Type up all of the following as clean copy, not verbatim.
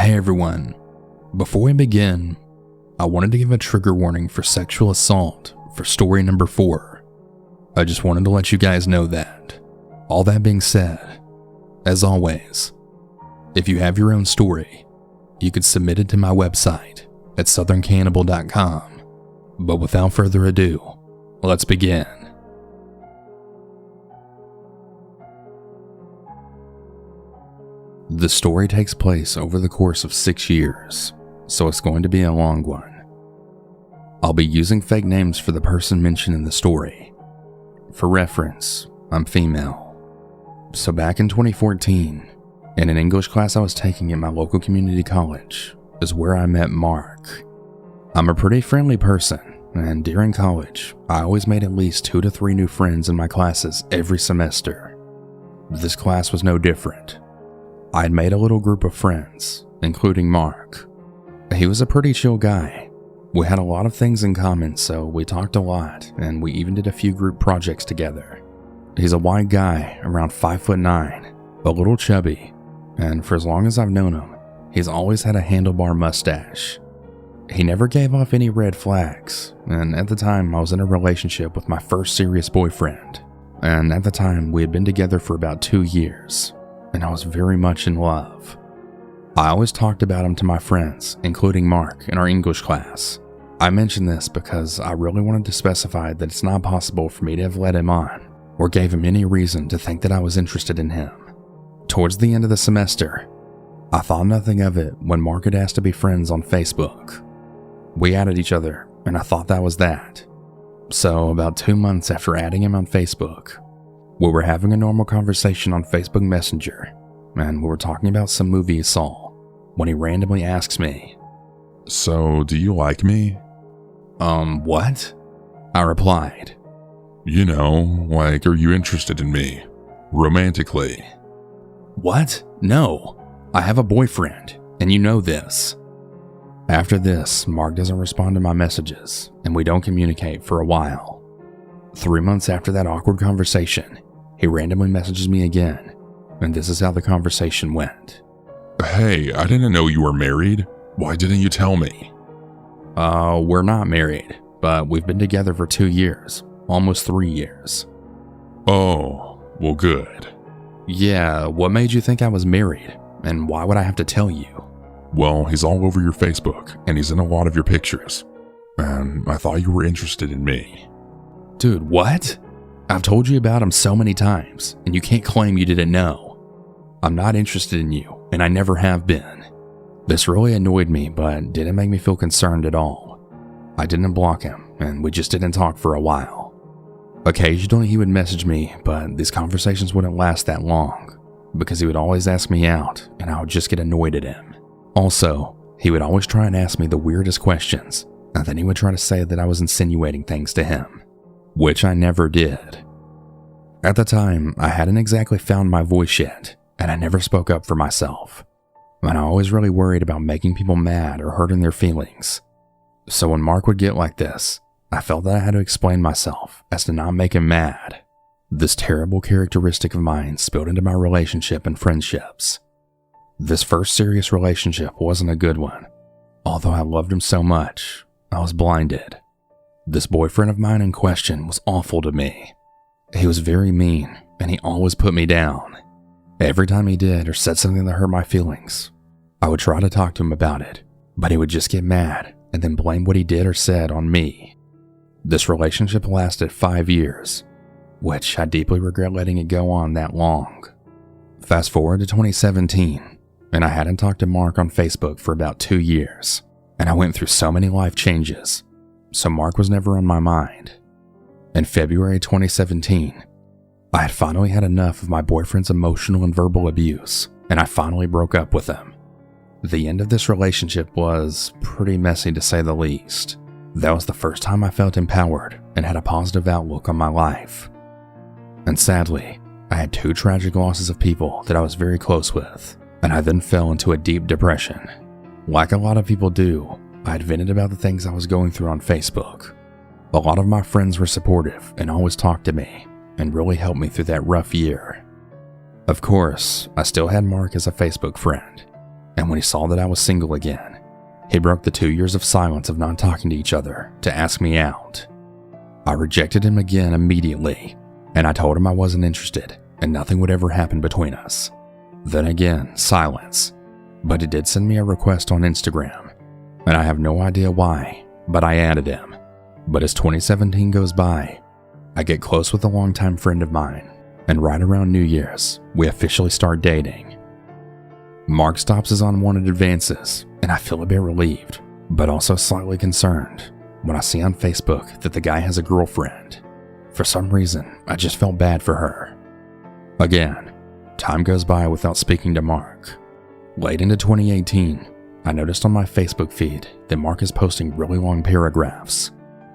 Hey everyone, before we begin, I wanted to give a trigger warning for sexual assault for story number 4. I just wanted to let you guys know that. All that being said, as always, if you have your own story, you could submit it to my website at southerncannibal.com. But without further ado, let's begin. The story takes place over the course of 6 years, so it's going to be a long one. I'll be using fake names for the person mentioned in the story. For reference, I'm female. So back in 2014, in an English class I was taking at my local community college, is where I met Mark. I'm a pretty friendly person, and during college, I always made at least 2 to 3 new friends in my classes every semester. This class was no different. I had made a little group of friends, including Mark. He was a pretty chill guy. We had a lot of things in common, so we talked a lot, and we even did a few group projects together. He's a white guy, around 5'9", a little chubby, and for as long as I've known him, he's always had a handlebar mustache. He never gave off any red flags, and at the time I was in a relationship with my first serious boyfriend, and at the time we had been together for about 2 years. And I was very much in love. I always talked about him to my friends, including Mark in our English class. I mention this because I really wanted to specify that it's not possible for me to have led him on, or gave him any reason to think that I was interested in him. Towards the end of the semester, I thought nothing of it when Mark had asked to be friends on Facebook. We added each other, and I thought that was that. So about 2 months after adding him on Facebook, we were having a normal conversation on Facebook Messenger, and we were talking about some movie he saw, when he randomly asks me, "So, do you like me?" What? I replied. You know, like, are you interested in me? Romantically. What? No. I have a boyfriend, and you know this. After this, Mark doesn't respond to my messages, and we don't communicate for a while. 3 months after that awkward conversation, he randomly messages me again, and this is how the conversation went. "Hey, I didn't know you were married. Why didn't you tell me?" We're not married, but we've been together for 2 years, almost 3 years. "Oh, well good." Yeah, what made you think I was married, and why would I have to tell you? "Well, he's all over your Facebook, and he's in a lot of your pictures, and I thought you were interested in me." Dude, what? I've told you about him so many times, and you can't claim you didn't know. I'm not interested in you, and I never have been. This really annoyed me, but didn't make me feel concerned at all. I didn't block him, and we just didn't talk for a while. Occasionally he would message me, but these conversations wouldn't last that long, because he would always ask me out, and I would just get annoyed at him. Also, he would always try and ask me the weirdest questions, and then he would try to say that I was insinuating things to him, which I never did. At the time, I hadn't exactly found my voice yet, and I never spoke up for myself. And I always really worried about making people mad or hurting their feelings. So when Mark would get like this, I felt that I had to explain myself as to not make him mad. This terrible characteristic of mine spilled into my relationship and friendships. This first serious relationship wasn't a good one. Although I loved him so much, I was blinded. This boyfriend of mine in question was awful to me. He was very mean, and he always put me down. Every time he did or said something that hurt my feelings, I would try to talk to him about it, but he would just get mad and then blame what he did or said on me. This relationship lasted 5 years, which I deeply regret letting it go on that long. Fast forward to 2017, and I hadn't talked to Mark on Facebook for about 2 years, and I went through so many life changes, so Mark was never on my mind. In February 2017, I had finally had enough of my boyfriend's emotional and verbal abuse, and I finally broke up with him. The end of this relationship was pretty messy to say the least. That was the first time I felt empowered and had a positive outlook on my life. And sadly, I had 2 tragic losses of people that I was very close with, and I then fell into a deep depression. Like a lot of people do, I had vented about the things I was going through on Facebook. A lot of my friends were supportive and always talked to me, and really helped me through that rough year. Of course, I still had Mark as a Facebook friend, and when he saw that I was single again, he broke the 2 years of silence of not talking to each other to ask me out. I rejected him again immediately, and I told him I wasn't interested and nothing would ever happen between us. Then again, silence. But he did send me a request on Instagram, and I have no idea why, but I added him. But as 2017 goes by, I get close with a longtime friend of mine, and right around New Year's, we officially start dating. Mark stops his unwanted advances, and I feel a bit relieved, but also slightly concerned when I see on Facebook that the guy has a girlfriend. For some reason, I just felt bad for her. Again, time goes by without speaking to Mark. Late into 2018, I noticed on my Facebook feed that Mark is posting really long paragraphs.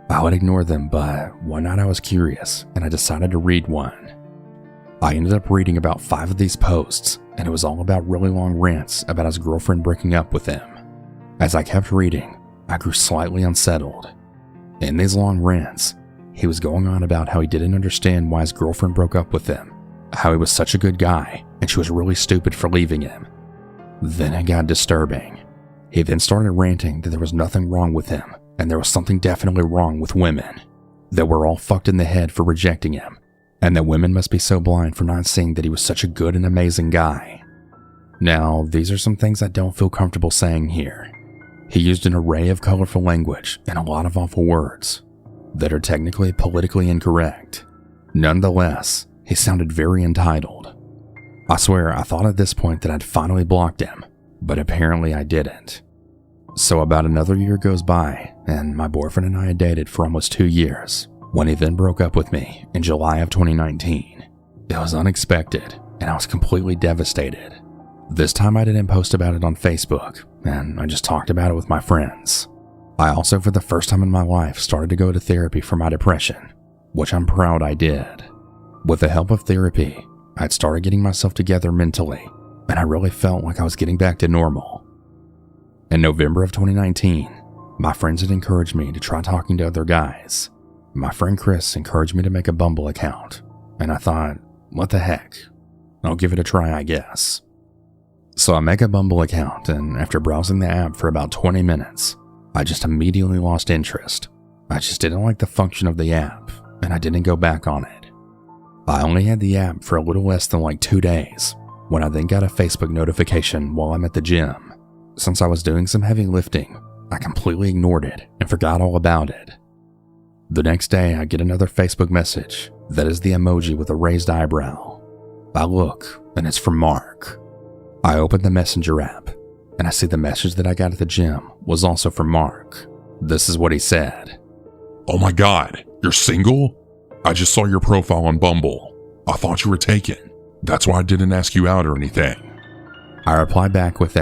I would ignore them, but one night I was curious and I decided to read one. I ended up reading about 5 of these posts, and it was all about really long rants about his girlfriend breaking up with him. As I kept reading, I grew slightly unsettled. In these long rants, he was going on about how he didn't understand why his girlfriend broke up with him, how he was such a good guy and she was really stupid for leaving him. Then it got disturbing. He then started ranting that there was nothing wrong with him and there was something definitely wrong with women, that we're all fucked in the head for rejecting him, and that women must be so blind for not seeing that he was such a good and amazing guy. Now, these are some things I don't feel comfortable saying here. He used an array of colorful language and a lot of awful words that are technically politically incorrect. Nonetheless, he sounded very entitled. I swear I thought at this point that I'd finally blocked him, but apparently I didn't. So about another year goes by, and my boyfriend and I had dated for almost 2 years, when he then broke up with me in July of 2019. It was unexpected, and I was completely devastated. This time I didn't post about it on Facebook, and I just talked about it with my friends. I also, for the first time in my life, started to go to therapy for my depression, which I'm proud I did. With the help of therapy, I'd started getting myself together mentally, and I really felt like I was getting back to normal. In November of 2019, my friends had encouraged me to try talking to other guys. My friend Chris encouraged me to make a Bumble account, and I thought, what the heck? I'll give it a try, I guess. So I make a Bumble account, and after browsing the app for about 20 minutes, I just immediately lost interest. I just didn't like the function of the app, and I didn't go back on it. I only had the app for a little less than 2 days, when I then got a Facebook notification while I'm at the gym. Since I was doing some heavy lifting, I completely ignored it and forgot all about it. The next day, I get another Facebook message that is the emoji with a raised eyebrow. I look, and it's from Mark. I open the Messenger app, and I see the message that I got at the gym was also from Mark. This is what he said. "Oh my god, you're single? I just saw your profile on Bumble. I thought you were taken. That's why I didn't ask you out or anything." I reply back with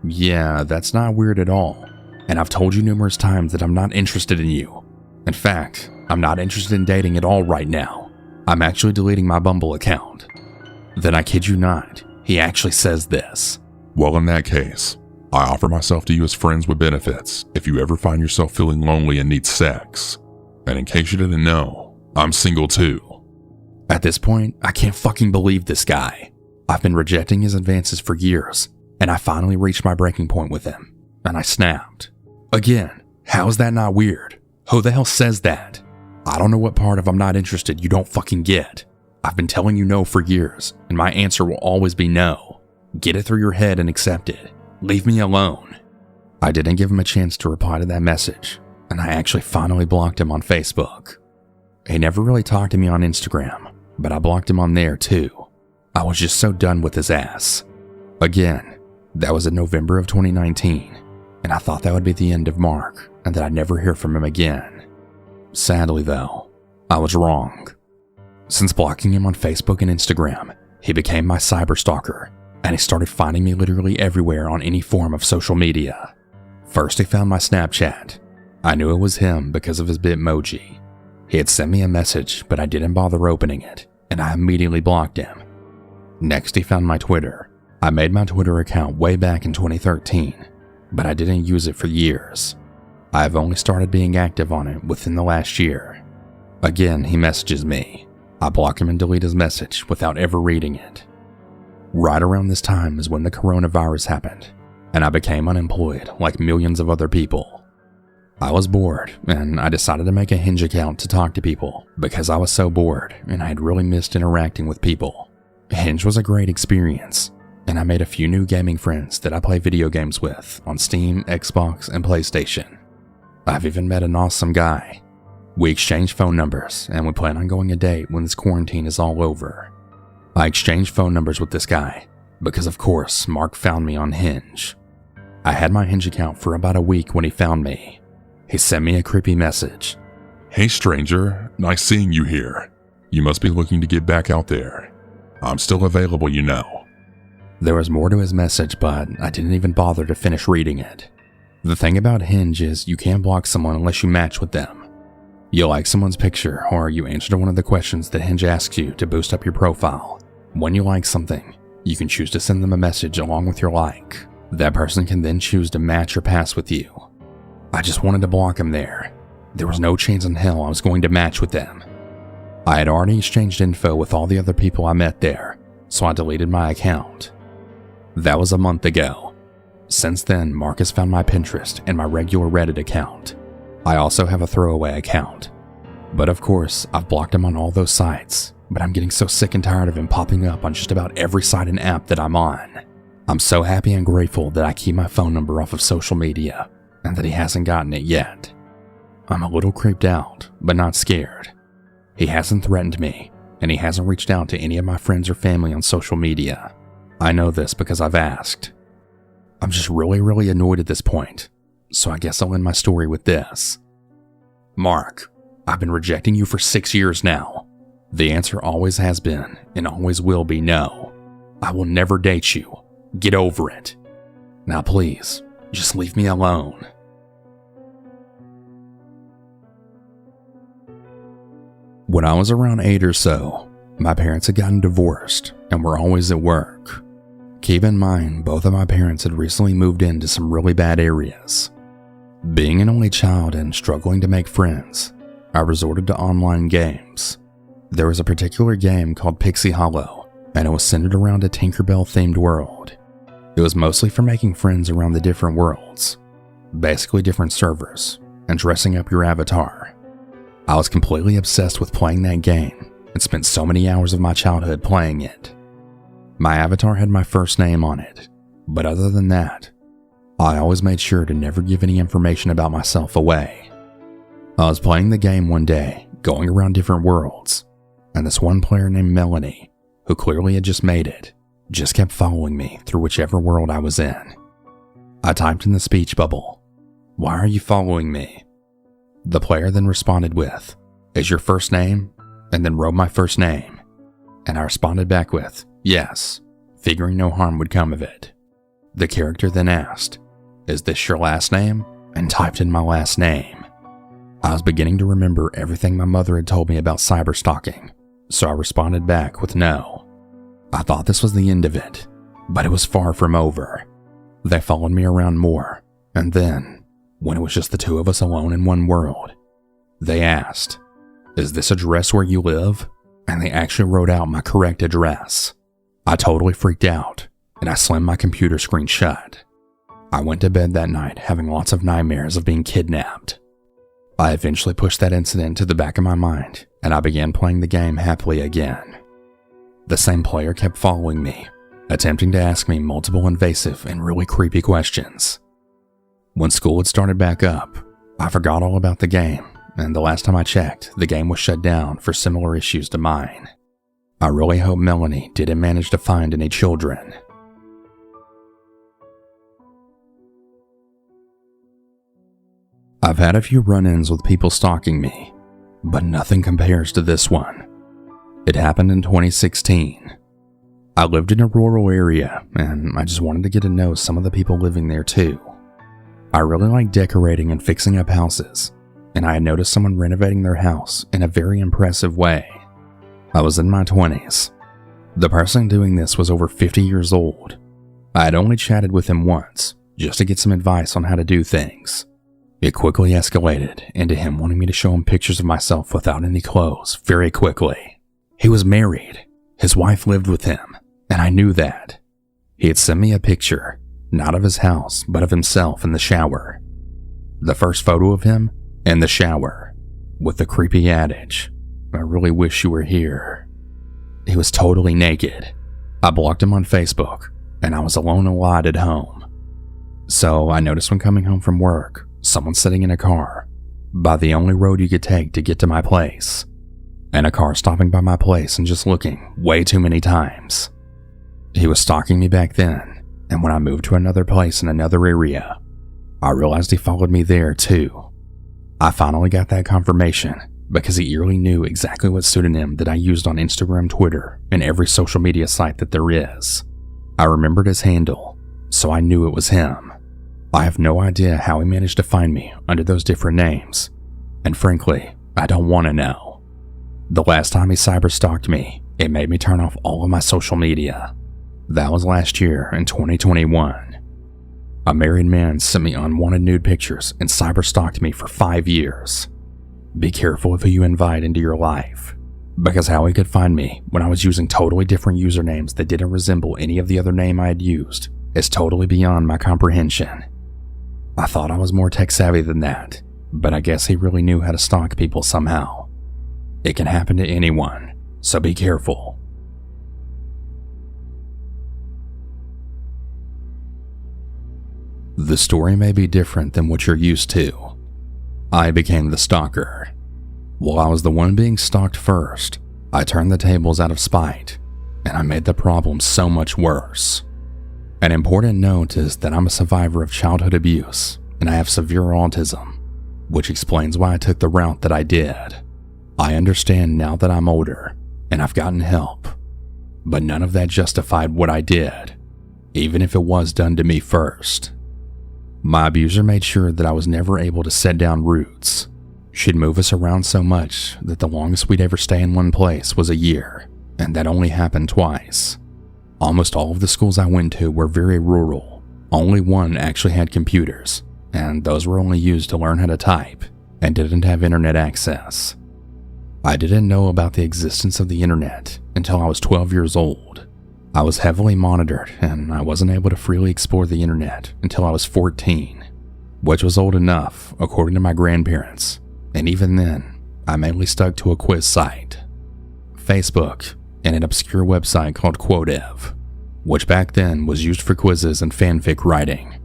yeah, that's not weird at all. And I've told you numerous times that I'm not interested in you. In fact, I'm not interested in dating at all right now. I'm actually deleting my Bumble account. Then I kid you not, he actually says this. "Well, in that case, I offer myself to you as friends with benefits if you ever find yourself feeling lonely and need sex. And in case you didn't know, I'm single too." At this point, I can't fucking believe this guy. I've been rejecting his advances for years, and I finally reached my breaking point with him, and I snapped. Again, how is that not weird? Who the hell says that? I don't know what part of I'm not interested you don't fucking get. I've been telling you no for years, and my answer will always be no. Get it through your head and accept it. Leave me alone. I didn't give him a chance to reply to that message, and I actually finally blocked him on Facebook. He never really talked to me on Instagram, but I blocked him on there too. I was just so done with his ass. Again, that was in November of 2019, and I thought that would be the end of Mark and that I'd never hear from him again. Sadly though, I was wrong. Since blocking him on Facebook and Instagram, he became my cyber stalker, and he started finding me literally everywhere on any form of social media. First he found my Snapchat. I knew it was him because of his Bitmoji. He had sent me a message, but I didn't bother opening it, and I immediately blocked him. Next he found my Twitter. I made my Twitter account way back in 2013, but I didn't use it for years. I have only started being active on it within the last year. Again, he messages me. I block him and delete his message without ever reading it. Right around this time is when the coronavirus happened, and I became unemployed like millions of other people. I was bored, and I decided to make a Hinge account to talk to people because I was so bored and I had really missed interacting with people. Hinge was a great experience, and I made a few new gaming friends that I play video games with on Steam, Xbox, and PlayStation. I've even met an awesome guy. We exchanged phone numbers, and we plan on going a date when this quarantine is all over. I exchanged phone numbers with this guy because, of course, Mark found me on Hinge. I had my Hinge account for about a week when he found me. He sent me a creepy message. Hey stranger, nice seeing you here. You must be looking to get back out there. I'm still available, you know. There was more to his message, but I didn't even bother to finish reading it. The thing about Hinge is you can't block someone unless you match with them. You like someone's picture, or you answer to one of the questions that Hinge asks you to boost up your profile. When you like something, you can choose to send them a message along with your like. That person can then choose to match or pass with you. I just wanted to block him there. There was no chance in hell I was going to match with them. I had already exchanged info with all the other people I met there, so I deleted my account. That was a month ago. Since then, Marcus found my Pinterest and my regular Reddit account. I also have a throwaway account. But of course, I've blocked him on all those sites, but I'm getting so sick and tired of him popping up on just about every site and app that I'm on. I'm so happy and grateful that I keep my phone number off of social media, and that he hasn't gotten it yet. I'm a little creeped out, but not scared. He hasn't threatened me, and he hasn't reached out to any of my friends or family on social media. I know this because I've asked. I'm just really annoyed at this point, so I guess I'll end my story with this. Mark, I've been rejecting you for 6 years now. The answer always has been, and always will be, no. I will never date you. Get over it. Now please, just leave me alone. When I was around 8 or so, my parents had gotten divorced and were always at work. Keep in mind, both of my parents had recently moved into some really bad areas. Being an only child and struggling to make friends, I resorted to online games. There was a particular game called Pixie Hollow, and it was centered around a Tinkerbell-themed world. It was mostly for making friends around the different worlds, basically different servers, and dressing up your avatar. I was completely obsessed with playing that game and spent so many hours of my childhood playing it. My avatar had my first name on it, but other than that, I always made sure to never give any information about myself away. I was playing the game one day, going around different worlds, and this one player named Melanie, who clearly had just made it, just kept following me through whichever world I was in. I typed in the speech bubble, "Why are you following me?" The player then responded with, "Is your first name?" and then wrote my first name. And I responded back with, "Yes," figuring no harm would come of it. The character then asked, "Is this your last name?" and typed in my last name. I was beginning to remember everything my mother had told me about cyberstalking, so I responded back with no. I thought this was the end of it, but it was far from over. They followed me around more, and then, when it was just the two of us alone in one world, they asked, "Is this address where you live?" And they actually wrote out my correct address. I totally freaked out, and I slammed my computer screen shut. I went to bed that night having lots of nightmares of being kidnapped. I eventually pushed that incident to the back of my mind, and I began playing the game happily again. The same player kept following me, attempting to ask me multiple invasive and really creepy questions. When school had started back up, I forgot all about the game, and the last time I checked, the game was shut down for similar issues to mine. I really hope Melanie didn't manage to find any children. I've had a few run-ins with people stalking me, but nothing compares to this one. It happened in 2016. I lived in a rural area, and I just wanted to get to know some of the people living there too. I really like decorating and fixing up houses, and I had noticed someone renovating their house in a very impressive way. I was in my 20s. The person doing this was over 50 years old. I had only chatted with him once, just to get some advice on how to do things. It quickly escalated into him wanting me to show him pictures of myself without any clothes very quickly. He was married, his wife lived with him, and I knew that. He had sent me a picture, not of his house, but of himself in the shower. The first photo of him in the shower, with the creepy adage, "I really wish you were here." He was totally naked. I blocked him on Facebook, and I was alone a lot at home. So I noticed when coming home from work, someone sitting in a car by the only road you could take to get to my place, and a car stopping by my place and just looking way too many times. He was stalking me back then, and when I moved to another place in another area, I realized he followed me there too. I finally got that confirmation because he eerily knew exactly what pseudonym that I used on Instagram, Twitter, and every social media site that there is. I remembered his handle, so I knew it was him. I have no idea how he managed to find me under those different names, and frankly, I don't want to know. The last time he cyberstalked me, it made me turn off all of my social media. That was last year in 2021. A married man sent me unwanted nude pictures and cyberstalked me for 5 years. Be careful of who you invite into your life, because how he could find me when I was using totally different usernames that didn't resemble any of the other name I had used is totally beyond my comprehension. I thought I was more tech savvy than that, but I guess he really knew how to stalk people somehow. It can happen to anyone, so be careful. The story may be different than what you're used to. I became the stalker. While I was the one being stalked first, I turned the tables out of spite, and I made the problem so much worse. An important note is that I'm a survivor of childhood abuse, and I have severe autism, which explains why I took the route that I did. I understand now that I'm older, and I've gotten help, but none of that justified what I did, even if it was done to me first. My abuser made sure that I was never able to set down roots. She'd move us around so much that the longest we'd ever stay in one place was a year, and that only happened twice. Almost all of the schools I went to were very rural. Only one actually had computers, and those were only used to learn how to type, and didn't have internet access. I didn't know about the existence of the internet until I was 12 years old. I was heavily monitored, and I wasn't able to freely explore the internet until I was 14, which was old enough, according to my grandparents, and even then, I mainly stuck to a quiz site, Facebook, and an obscure website called Quotev, which back then was used for quizzes and fanfic writing.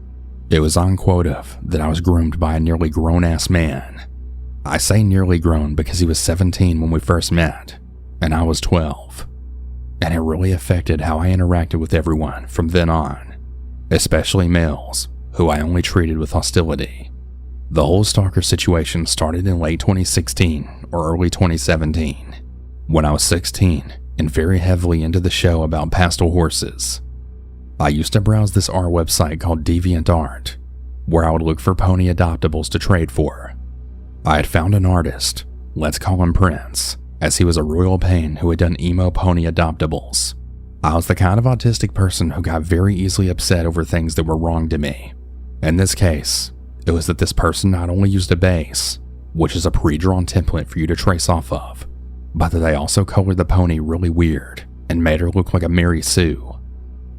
It was on Quotev that I was groomed by a nearly grown-ass man. I say nearly grown because he was 17 when we first met, and I was 12. And it really affected how I interacted with everyone from then on, especially males, who I only treated with hostility. The whole stalker situation started in late 2016 or early 2017, when I was 16 and very heavily into the show about pastel horses. I used to browse this art website called DeviantArt, where I would look for pony adoptables to trade for. I had found an artist, let's call him Prince, as he was a royal pain who had done emo pony adoptables. I was the kind of autistic person who got very easily upset over things that were wrong to me. In this case, it was that this person not only used a base, which is a pre-drawn template for you to trace off of, but that they also colored the pony really weird and made her look like a Mary Sue.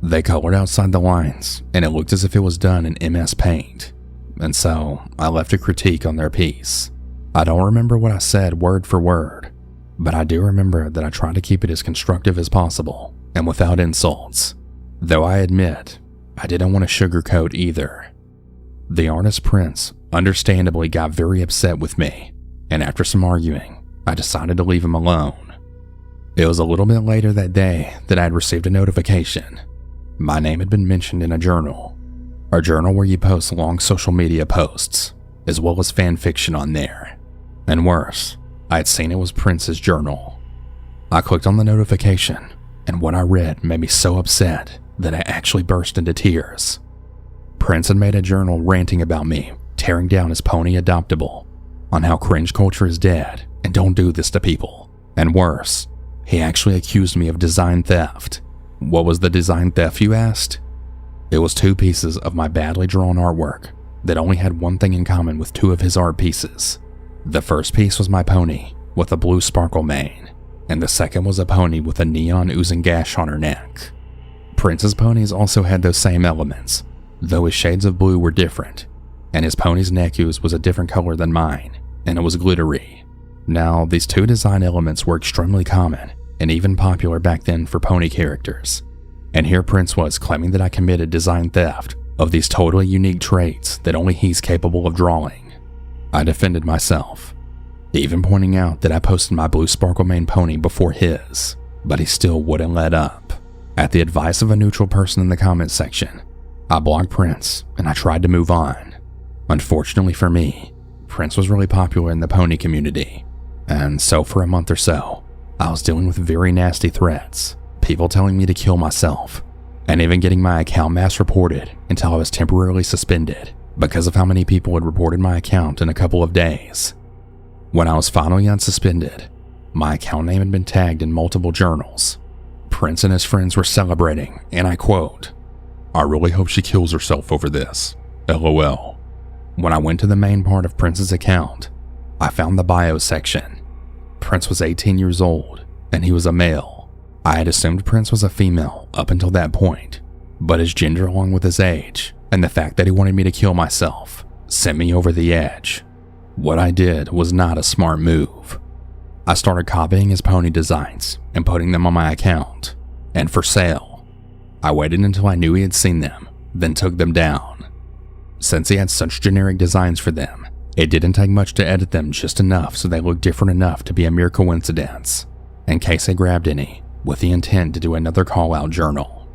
They colored outside the lines, and it looked as if it was done in MS Paint, and so I left a critique on their piece. I don't remember what I said word for word, but I do remember that I tried to keep it as constructive as possible and without insults, though I admit I didn't want to sugarcoat either. The artist Prince understandably got very upset with me, and after some arguing, I decided to leave him alone. It was a little bit later that day that I had received a notification. My name had been mentioned in a journal where you post long social media posts, as well as fan fiction on there. And worse, I had seen it was Prince's journal. I clicked on the notification, and what I read made me so upset that I actually burst into tears. Prince had made a journal ranting about me tearing down his pony adoptable, on how cringe culture is dead and don't do this to people. And worse, he actually accused me of design theft. What was the design theft, you asked? It was 2 pieces of my badly drawn artwork that only had one thing in common with 2 of his art pieces. The first piece was my pony with a blue sparkle mane, and the second was a pony with a neon oozing gash on her neck. Prince's ponies also had those same elements, though his shades of blue were different, and his pony's neck ooze was a different color than mine, and it was glittery. Now, these two design elements were extremely common and even popular back then for pony characters. And here Prince was claiming that I committed design theft of these totally unique traits that only he's capable of drawing. I defended myself, even pointing out that I posted my blue sparkle mane pony before his, but he still wouldn't let up. At the advice of a neutral person in the comments section, I blocked Prince and I tried to move on. Unfortunately for me, Prince was really popular in the pony community, and so for a month or so, I was dealing with very nasty threats, people telling me to kill myself, and even getting my account mass reported until I was temporarily suspended because of how many people had reported my account in a couple of days. When I was finally unsuspended, my account name had been tagged in multiple journals. Prince and his friends were celebrating, and I quote, "I really hope she kills herself over this. LOL." When I went to the main part of Prince's account, I found the bio section. Prince was 18 years old, and he was a male. I had assumed Prince was a female up until that point, but his gender along with his age, and the fact that he wanted me to kill myself, sent me over the edge. What I did was not a smart move. I started copying his pony designs and putting them on my account, and for sale. I waited until I knew he had seen them, then took them down. Since he had such generic designs for them, it didn't take much to edit them just enough so they looked different enough to be a mere coincidence, in case I grabbed any, with the intent to do another call-out journal.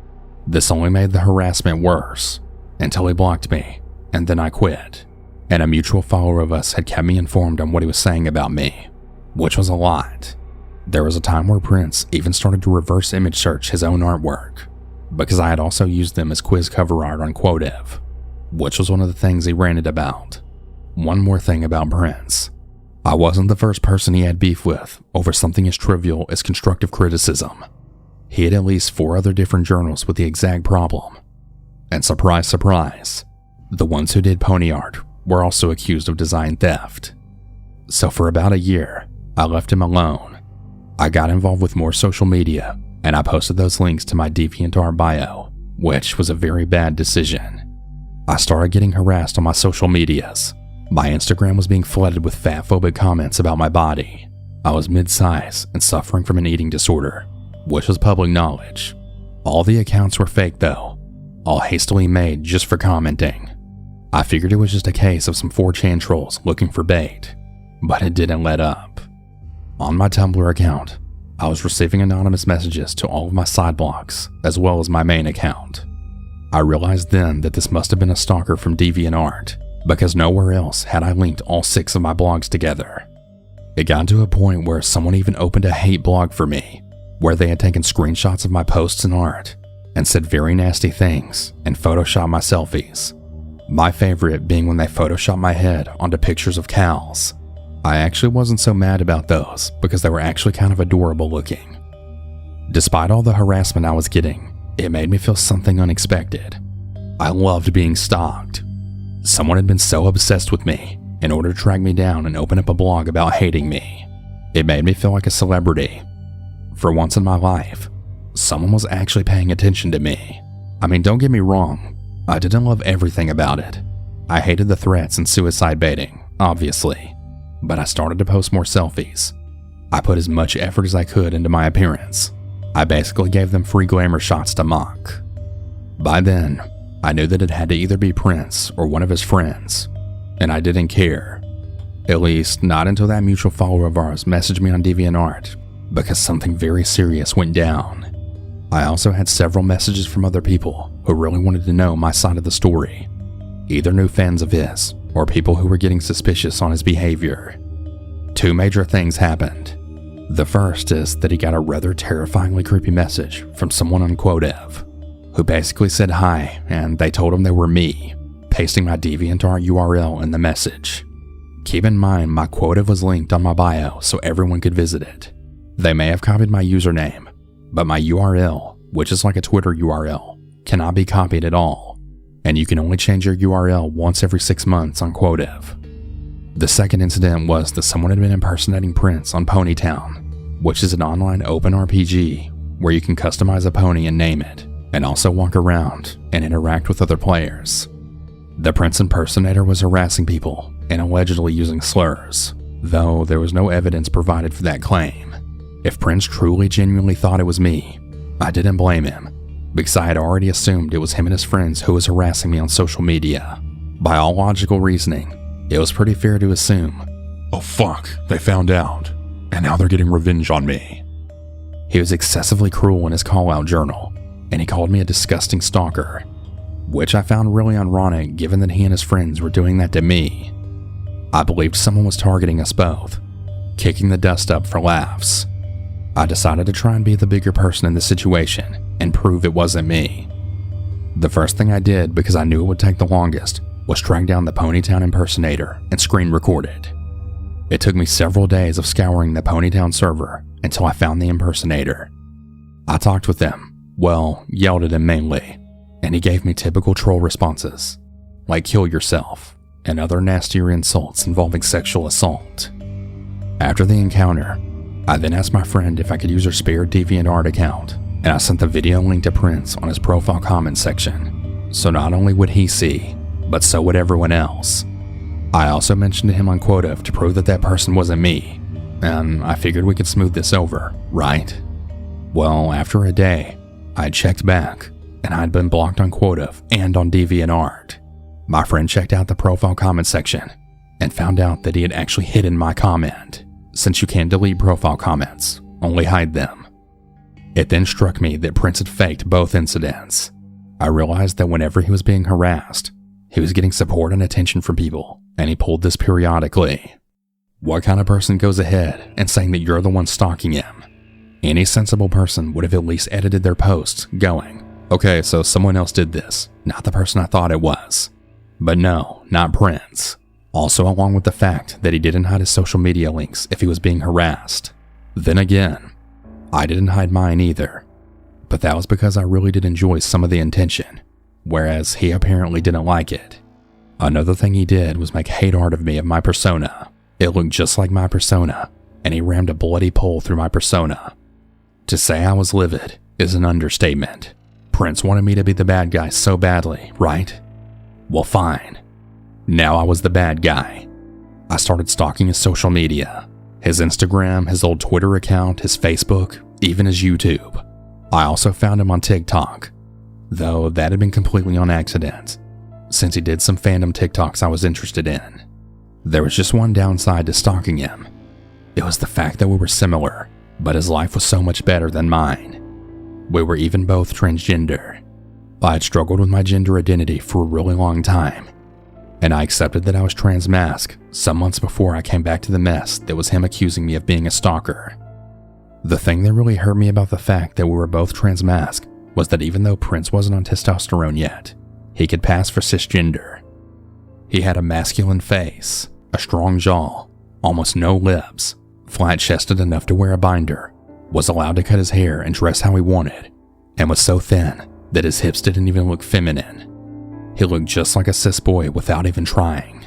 This only made the harassment worse, until he blocked me, and then I quit, and a mutual follower of us had kept me informed on what he was saying about me, which was a lot. There was a time where Prince even started to reverse image search his own artwork, because I had also used them as quiz cover art on Quotev, which was one of the things he ranted about. One more thing about Prince. I wasn't the first person he had beef with over something as trivial as constructive criticism. He had at least 4 other different journals with the exact problem. And surprise, surprise, the ones who did pony art were also accused of design theft. So for about a year, I left him alone. I got involved with more social media, and I posted those links to my DeviantArt bio, which was a very bad decision. I started getting harassed on my social medias. My Instagram was being flooded with fat-phobic comments about my body. I was mid-size and suffering from an eating disorder, which was public knowledge. All the accounts were fake though, all hastily made just for commenting. I figured it was just a case of some 4chan trolls looking for bait, but it didn't let up. On my Tumblr account, I was receiving anonymous messages to all of my side blocks, as well as my main account. I realized then that this must have been a stalker from DeviantArt, because nowhere else had I linked all 6 of my blogs together. It got to a point where someone even opened a hate blog for me, where they had taken screenshots of my posts and art, and said very nasty things, and photoshopped my selfies. My favorite being when they photoshopped my head onto pictures of cows. I actually wasn't so mad about those, because they were actually kind of adorable looking. Despite all the harassment I was getting, it made me feel something unexpected. I loved being stalked. Someone had been so obsessed with me in order to track me down and open up a blog about hating me. It made me feel like a celebrity. For once in my life, someone was actually paying attention to me. I mean, don't get me wrong, I didn't love everything about it. I hated the threats and suicide baiting, obviously, but I started to post more selfies. I put as much effort as I could into my appearance. I basically gave them free glamour shots to mock. By then, I knew that it had to either be Prince or one of his friends, and I didn't care. At least, not until that mutual follower of ours messaged me on DeviantArt, because something very serious went down. I also had several messages from other people who really wanted to know my side of the story, either new fans of his or people who were getting suspicious on his behavior. 2 major things happened. The first is that he got a rather terrifyingly creepy message from someone on Quotev, who basically said hi, and they told him they were me, pasting my DeviantArt URL in the message. Keep in mind, my Quotev was linked on my bio so everyone could visit it. They may have copied my username, but my URL, which is like a Twitter URL, cannot be copied at all, and you can only change your URL once every 6 months on Quotev. The second incident was that someone had been impersonating Prince on Ponytown, which is an online open RPG where you can customize a pony and name it, and also walk around and interact with other players. The Prince impersonator was harassing people and allegedly using slurs, though there was no evidence provided for that claim. If Prince truly genuinely thought it was me, I didn't blame him, because I had already assumed it was him and his friends who was harassing me on social media. By all logical reasoning, it was pretty fair to assume, oh fuck, they found out, and now they're getting revenge on me. He was excessively cruel in his call-out journal, and he called me a disgusting stalker, which I found really ironic given that he and his friends were doing that to me. I believed someone was targeting us both, kicking the dust up for laughs. I decided to try and be the bigger person in the situation and prove it wasn't me. The first thing I did, because I knew it would take the longest, was track down the Ponytown impersonator and screen record it. It took me several days of scouring the Ponytown server until I found the impersonator. I talked with him, well, yelled at him mainly, and he gave me typical troll responses, like kill yourself, and other nastier insults involving sexual assault. After the encounter, I then asked my friend if I could use her spare DeviantArt account, and I sent the video link to Prince on his profile comment section, so not only would he see, but so would everyone else. I also mentioned to him on Quotive to prove that that person wasn't me, and I figured we could smooth this over, right? Well, after a day, I checked back, and I'd been blocked on Quotive and on DeviantArt. My friend checked out the profile comment section, and found out that he had actually hidden my comment, since you can't delete profile comments, only hide them. It then struck me that Prince had faked both incidents. I realized that whenever he was being harassed, he was getting support and attention from people, and he pulled this periodically. What kind of person goes ahead and saying that you're the one stalking him? Any sensible person would have at least edited their posts going, okay, so someone else did this, not the person I thought it was. But no, not Prince. Also along with the fact that he didn't hide his social media links if he was being harassed. Then again, I didn't hide mine either. But that was because I really did enjoy some of the intention, whereas he apparently didn't like it. Another thing he did was make hate art of me of my persona. It looked just like my persona, and he rammed a bloody pole through my persona. To say I was livid is an understatement. Prince wanted me to be the bad guy so badly, right? Well, fine. Now I was the bad guy. I started stalking his social media, his Instagram, his old Twitter account, his Facebook, even his YouTube. I also found him on TikTok, though that had been completely on accident, since he did some fandom TikToks I was interested in. There was just one downside to stalking him. It was the fact that we were similar, but his life was so much better than mine. We were even both transgender. I had struggled with my gender identity for a really long time, and I accepted that I was trans-masc some months before I came back to the mess that was him accusing me of being a stalker. The thing that really hurt me about the fact that we were both trans-masc was that even though Prince wasn't on testosterone yet, he could pass for cisgender. He had a masculine face, a strong jaw, almost no lips, flat-chested enough to wear a binder, was allowed to cut his hair and dress how he wanted, and was so thin that his hips didn't even look feminine. He looked just like a cis boy without even trying.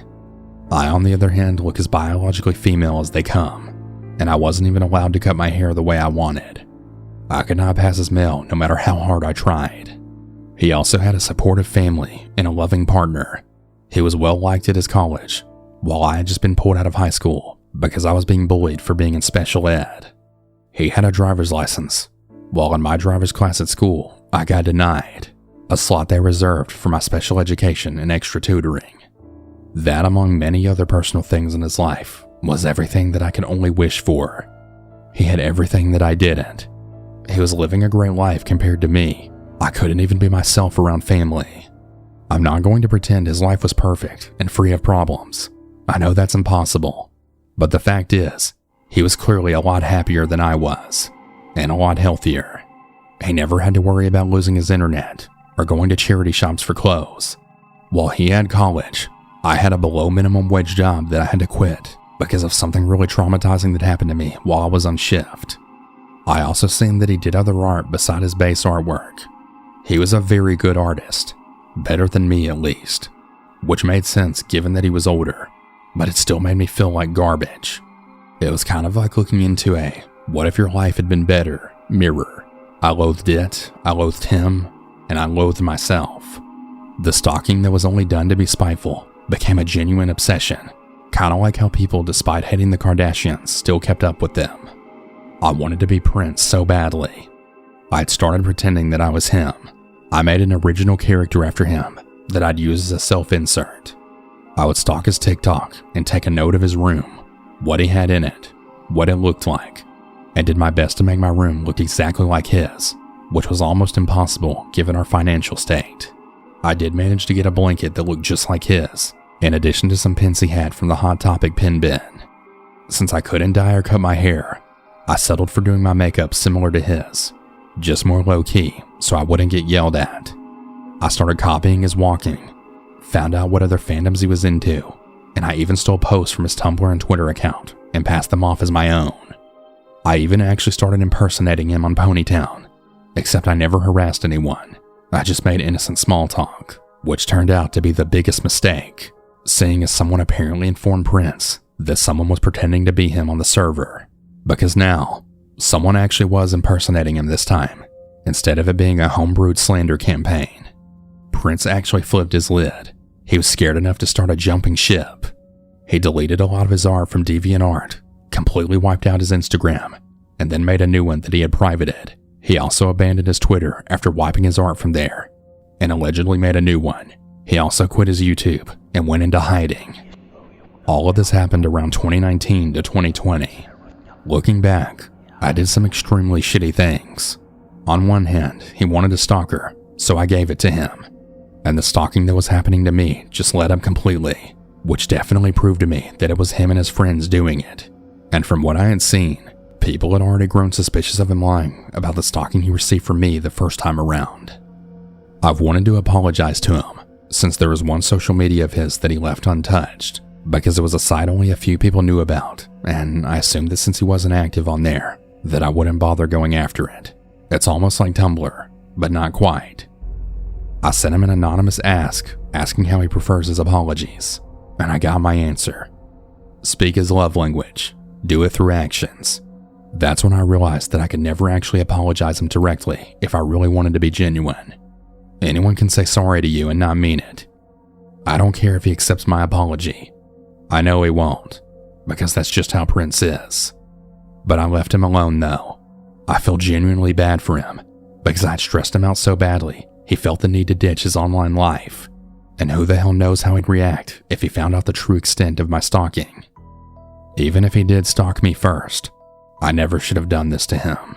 I, on the other hand, look as biologically female as they come, and I wasn't even allowed to cut my hair the way I wanted. I could not pass as male no matter how hard I tried. He also had a supportive family and a loving partner. He was well liked at his college, while I had just been pulled out of high school because I was being bullied for being in special ed. He had a driver's license, while in my driver's class at school, I got denied, a slot they reserved for my special education and extra tutoring. That, among many other personal things in his life, was everything that I could only wish for. He had everything that I didn't. He was living a great life compared to me. I couldn't even be myself around family. I'm not going to pretend his life was perfect and free of problems. I know that's impossible. But the fact is, he was clearly a lot happier than I was, and a lot healthier. He never had to worry about losing his internet or going to charity shops for clothes. While he had college, I had a below minimum wage job that I had to quit because of something really traumatizing that happened to me while I was on shift. I also seen that he did other art beside his base artwork. He was a very good artist, better than me at least, which made sense given that he was older, but it still made me feel like garbage. It was kind of like looking into a what if your life had been better mirror. I loathed it, I loathed him, and I loathed myself. The stalking that was only done to be spiteful became a genuine obsession, kind of like how people, despite hating the Kardashians, still kept up with them. I wanted to be Prince so badly. I'd started pretending that I was him. I made an original character after him that I'd use as a self-insert. I would stalk his TikTok and take a note of his room, what he had in it, what it looked like, and did my best to make my room look exactly like his, which was almost impossible given our financial state. I did manage to get a blanket that looked just like his, in addition to some pins he had from the Hot Topic pin bin. Since I couldn't dye or cut my hair, I settled for doing my makeup similar to his, just more low-key so I wouldn't get yelled at. I started copying his walking, found out what other fandoms he was into, and I even stole posts from his Tumblr and Twitter account and passed them off as my own. I even actually started impersonating him on Ponytown, except I never harassed anyone. I just made innocent small talk, which turned out to be the biggest mistake, seeing as someone apparently informed Prince that someone was pretending to be him on the server, because now, someone actually was impersonating him this time, instead of it being a homebrewed slander campaign. Prince actually flipped his lid. He was scared enough to start a jumping ship. He deleted a lot of his art from DeviantArt, completely wiped out his Instagram, and then made a new one that he had privated. He also abandoned his Twitter after wiping his art from there, and allegedly made a new one. He also quit his YouTube and went into hiding. All of this happened around 2019 to 2020. Looking back, I did some extremely shitty things. On one hand, he wanted a stalker, so I gave it to him. And the stalking that was happening to me just let him completely, which definitely proved to me that it was him and his friends doing it. And from what I had seen, people had already grown suspicious of him lying about the stalking he received from me the first time around. I've wanted to apologize to him, since there was one social media of his that he left untouched, because it was a site only a few people knew about, and I assumed that since he wasn't active on there, that I wouldn't bother going after it. It's almost like Tumblr, but not quite. I sent him an anonymous ask, asking how he prefers his apologies, and I got my answer. Speak his love language. Do it through actions. That's when I realized that I could never actually apologize him directly if I really wanted to be genuine. Anyone can say sorry to you and not mean it. I don't care if he accepts my apology. I know he won't, because that's just how Prince is. But I left him alone though. I feel genuinely bad for him, because I'd stressed him out so badly he felt the need to ditch his online life. And who the hell knows how he'd react if he found out the true extent of my stalking. Even if he did stalk me first, I never should have done this to him.